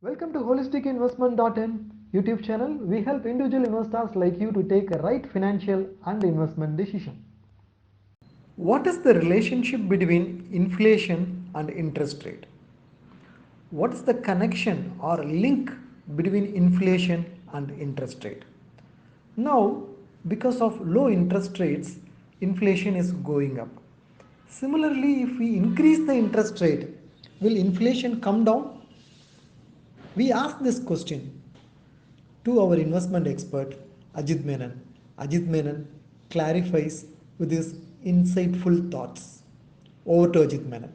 Welcome to holisticinvestment.in YouTube channel. We help individual investors like you to take a right financial and investment decision. What is the relationship between inflation and interest rate? What is the connection or link between inflation and interest rate? Now, because of low interest rates, inflation is going up. Similarly, if we increase the interest rate, will inflation come down? We asked this question to our investment expert Ajit Menon. Ajit Menon clarifies with his insightful thoughts. Over to Ajit Menon.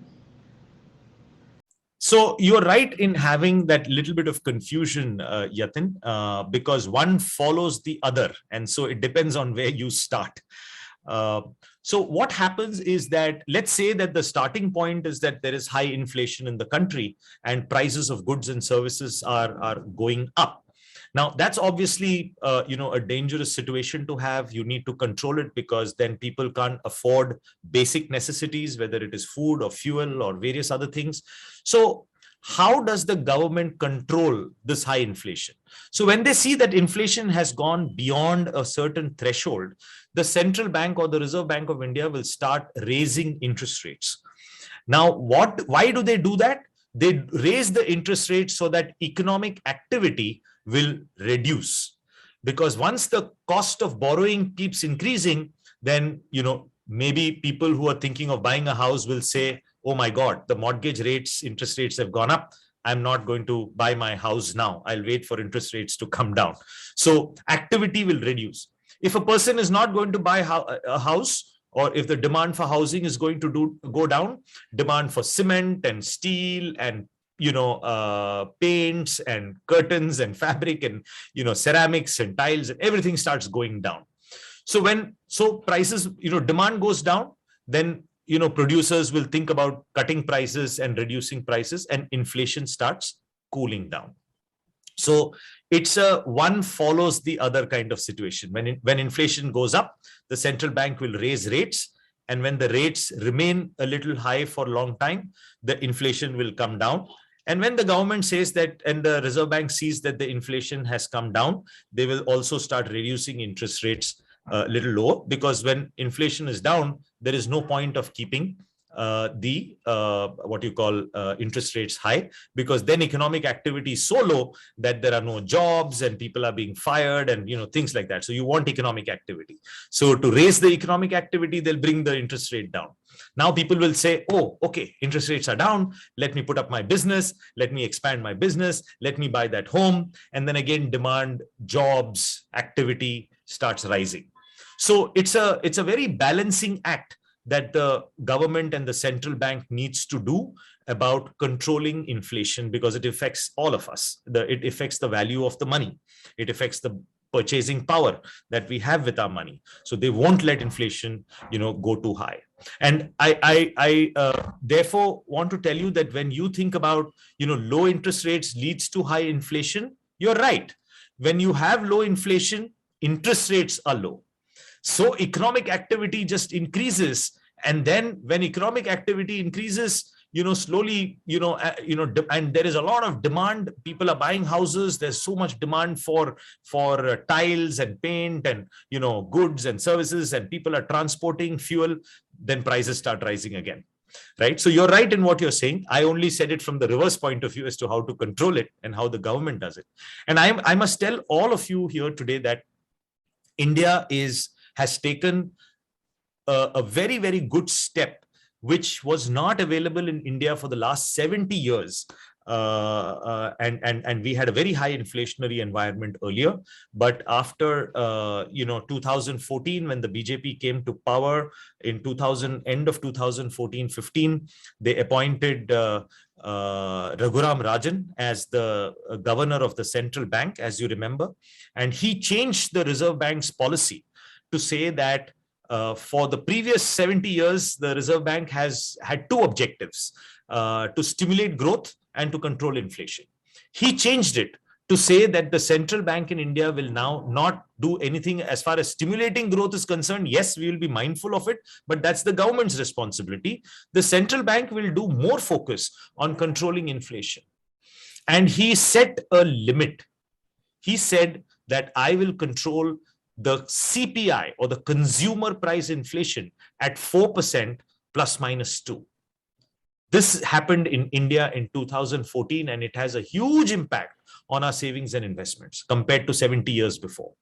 So you're right in having that little bit of confusion, Yatin, because one follows the other. And so it depends on where you start. So what happens is that, let's say that the starting point is that there is high inflation in the country and prices of goods and services are going up. Now, that's obviously, a dangerous situation to have. You need to control it because then people can't afford basic necessities, whether it is food or fuel or various other things. So how does the government control this high inflation? So when they see that inflation has gone beyond a certain threshold, the central bank or the Reserve Bank of India will start raising interest rates. Now, why do they do that? They raise the interest rate so that economic activity will reduce. Because once the cost of borrowing keeps increasing, then, maybe people who are thinking of buying a house will say, oh my God, the mortgage rates, interest rates have gone up. I'm not going to buy my house now. I'll wait for interest rates to come down. So activity will reduce. If a person is not going to buy a house, or if the demand for housing is going to go down, demand for cement and steel and paints and curtains and fabric and ceramics and tiles and everything starts going down. So when prices, demand goes down, then producers will think about cutting prices and reducing prices, and inflation starts cooling down. So it's a one follows the other kind of situation. When inflation goes up, the central bank will raise rates, and when the rates remain a little high for a long time, the inflation will come down. And when the government says that, and the Reserve Bank sees that the inflation has come down, they will also start reducing interest rates a little lower, because when inflation is down, there is no point of keeping interest rates high, because then economic activity is so low that there are no jobs and people are being fired and things like that. So you want economic activity. So to raise the economic activity, they'll bring the interest rate down. Now people will say, oh, okay, interest rates are down. Let me put up my business. Let me expand my business. Let me buy that home. And then again, demand, jobs, activity starts rising. So it's a very balancing act that the government and the central bank needs to do about controlling inflation, because it affects all of us. It affects the value of the money. It affects the purchasing power that we have with our money. So they won't let inflation, go too high. And I therefore want to tell you that when you think about, low interest rates leads to high inflation, you're right. When you have low inflation, interest rates are low. So economic activity just increases. And then when economic activity increases, slowly, and there is a lot of demand. People are buying houses. There's so much demand for tiles and paint and, goods and services, and people are transporting fuel. Then prices start rising again. Right. So you're right in what you're saying. I only said it from the reverse point of view as to how to control it and how the government does it. And I must tell all of you here today that India has taken a very, very good step, which was not available in India for the last 70 years. And we had a very high inflationary environment earlier. But after 2014, when the BJP came to power in end of 2014-15, they appointed Raghuram Rajan as the governor of the central bank, as you remember. And he changed the Reserve Bank's policy to say that for the previous 70 years, the Reserve Bank has had two objectives: to stimulate growth and to control inflation. He changed it to say that the central bank in India will now not do anything as far as stimulating growth is concerned. Yes, we will be mindful of it, but that's the government's responsibility. The central bank will do more focus on controlling inflation. And he set a limit. He said that I will control the CPI, or the consumer price inflation, at 4% plus minus 2. This happened in India in 2014, and it has a huge impact on our savings and investments compared to 70 years before.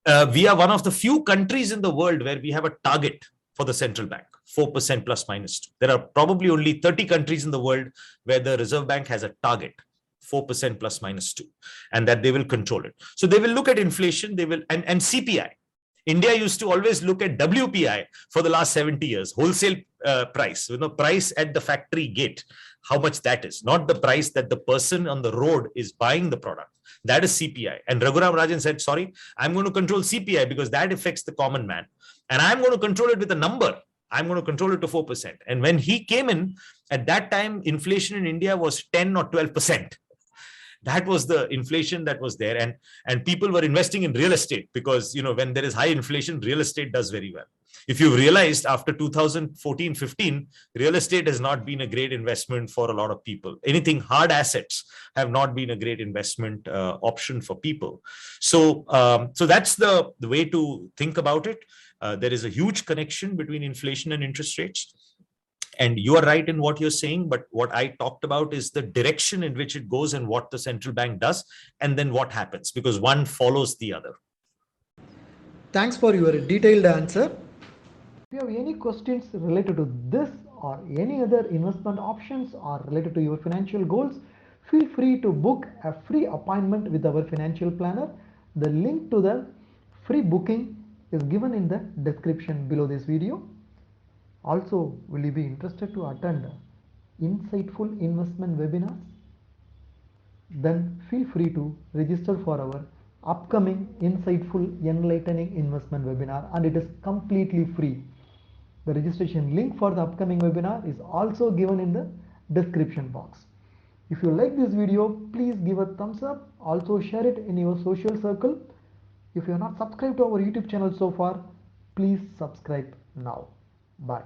We are one of the few countries in the world where we have a target for the central bank, 4% plus minus 2. There are probably only 30 countries in the world where the Reserve Bank has a target, 4% plus minus 2, and that they will control it. So they will look at inflation, they will, and CPI. India used to always look at WPI for the last 70 years, wholesale price, price at the factory gate, how much that is, not the price that the person on the road is buying the product. That is CPI. And Raghuram Rajan said, sorry, I'm going to control CPI because that affects the common man. And I'm going to control it with a number. I'm going to control it to 4%. And when he came in, at that time, inflation in India was 10 or 12%. That was the inflation that was there. And people were investing in real estate because, when there is high inflation, real estate does very well. If you've realized, after 2014-15, real estate has not been a great investment for a lot of people. Anything hard assets have not been a great investment option for people. So that's the way to think about it. There is a huge connection between inflation and interest rates. And you are right in what you're saying, but what I talked about is the direction in which it goes and what the central bank does, and then what happens, because one follows the other. Thanks for your detailed answer. If you have any questions related to this or any other investment options or related to your financial goals, feel free to book a free appointment with our financial planner. The link to the free booking is given in the description below this video. Also, will you be interested to attend insightful investment webinars? Then feel free to register for our upcoming insightful enlightening investment webinar, and it is completely free. The registration link for the upcoming webinar is also given in the description box. If you like this video, please give a thumbs up. Also share it in your social circle. If you are not subscribed to our YouTube channel so far, please subscribe now. Bye.